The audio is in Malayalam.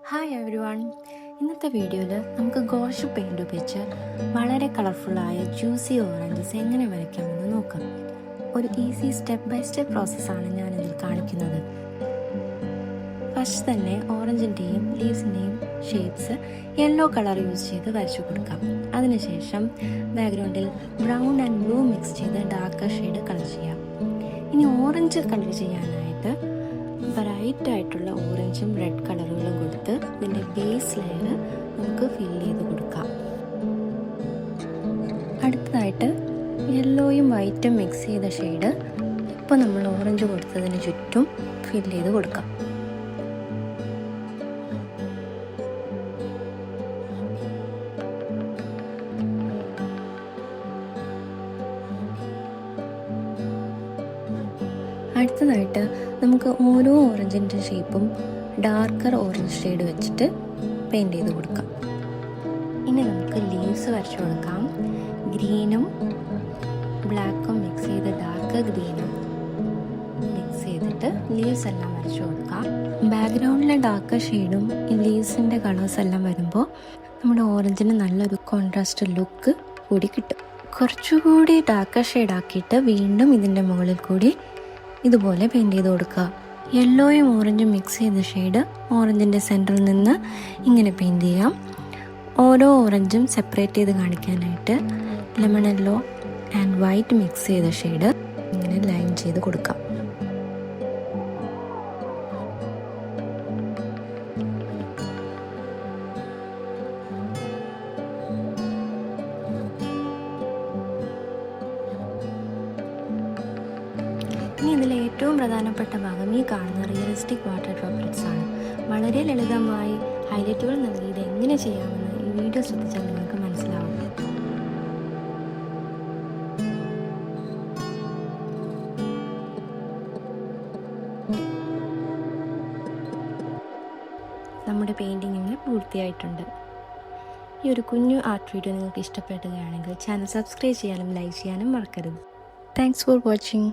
Hi every one. ഇന്നത്തെ വീഡിയോയിൽ നമുക്ക് ഗോഷ് പെയിൻറ് ഉപയോഗിച്ച് വളരെ കളർഫുള്ളായ ജ്യൂസി ഓറഞ്ചസ് എങ്ങനെ വരയ്ക്കാമെന്ന് നോക്കാം. ഒരു ഈസി സ്റ്റെപ്പ് ബൈ സ്റ്റെപ്പ് പ്രോസസ്സാണ് ഞാനിതിൽ കാണിക്കുന്നത്. ഫസ്റ്റ് തന്നെ ഓറഞ്ചിൻ്റെയും ലീവ്സിൻ്റെയും ഷെയ്ഡ്സ് യെല്ലോ കളർ യൂസ് ചെയ്ത് വരച്ചു കൊടുക്കാം. അതിനുശേഷം ബാക്ക്ഗ്രൗണ്ടിൽ ബ്രൗൺ ആൻഡ് ബ്ലൂ മിക്സ് ചെയ്ത് ഡാർക്ക് ഷെയ്ഡ് കളർ ചെയ്യാം. ഇനി ഓറഞ്ച് കളർ ചെയ്യാനായിട്ട് ബ്രൈറ്റ് ആയിട്ടുള്ള ഓറഞ്ചും റെഡ് കളറുകളും കൊടുത്ത് ഇതിൻ്റെ ബേസ് ലെയർ നമുക്ക് ഫില്ല് ചെയ്ത് കൊടുക്കാം. അടുത്തതായിട്ട് യെല്ലോയും വൈറ്റും മിക്സ് ചെയ്ത ഷെയ്ഡ് ഇപ്പോൾ നമ്മൾ ഓറഞ്ച് കൊടുത്തതിന് ചുറ്റും ഫില്ല് ചെയ്ത് കൊടുക്കാം. അടുത്തതായിട്ട് നമുക്ക് ഓരോ ഓറഞ്ചിൻ്റെ ഷേപ്പും ഡാർക്കർ ഓറഞ്ച് ഷെയ്ഡ് വെച്ചിട്ട് പെയിൻറ് ചെയ്ത് കൊടുക്കാം. ഇനി നമുക്ക് ലീവ്സ് വരച്ചു കൊടുക്കാം. ഗ്രീനും ബ്ലാക്കും മിക്സ് ചെയ്ത് ഡാർക്ക് ഗ്രീനും മിക്സ് ചെയ്തിട്ട് ലീവ്സ് എല്ലാം വരച്ചു കൊടുക്കാം. ബാക്ക്ഗ്രൗണ്ടിലെ ഡാർക്ക് ഷെയ്ഡും ഈ ലീവ്സിൻ്റെ കളേഴ്സ് എല്ലാം വരുമ്പോൾ നമ്മുടെ ഓറഞ്ചിന് നല്ലൊരു കോൺട്രാസ്റ്റ് ലുക്ക് കൂടി കിട്ടും. കുറച്ചുകൂടി ഡാർക്ക് ഷെയ്ഡ് ആക്കിയിട്ട് വീണ്ടും ഇതിൻ്റെ മുകളിൽ കൂടി ഇതുപോലെ പെയിൻറ് ചെയ്ത് കൊടുക്കുക. യെല്ലോയും ഓറഞ്ചും മിക്സ് ചെയ്ത ഷെയ്ഡ് ഓറഞ്ചിൻ്റെ സെൻറ്ററിൽ നിന്ന് ഇങ്ങനെ പെയിൻറ് ചെയ്യാം. ഓരോ ഓറഞ്ചും സെപ്പറേറ്റ് ചെയ്ത് കാണിക്കാനായിട്ട് lemon yellow and white mix ചെയ്ത ഷെയ്ഡ് ഇങ്ങനെ ലൈൻ ചെയ്ത് കൊടുക്കാം. ഇനി ഇതിൽ ഏറ്റവും പ്രധാനപ്പെട്ട ഭാഗം ഈ കാണുന്ന റിയലിസ്റ്റിക് വാട്ടർ ഡ്രോപ്ലെറ്റ്സ് ആണ്. വളരെ ലളിതമായി ഹൈലൈറ്റുകൾ നൽകി ഇത് എങ്ങനെ ചെയ്യാമെന്ന് ഈ വീഡിയോ ശ്രദ്ധിച്ചാൽ നിങ്ങൾക്ക് മനസ്സിലാവും. നമ്മുടെ പെയിൻറ്റിങ് ഇങ്ങനെ പൂർത്തിയായിട്ടുണ്ട്. ഈ ഒരു കുഞ്ഞു ആർട്ട് വീഡിയോ നിങ്ങൾക്ക് ഇഷ്ടപ്പെടുകയാണെങ്കിൽ ചാനൽ സബ്സ്ക്രൈബ് ചെയ്യാനും ലൈക്ക് ചെയ്യാനും മറക്കരുത്. Thanks for watching.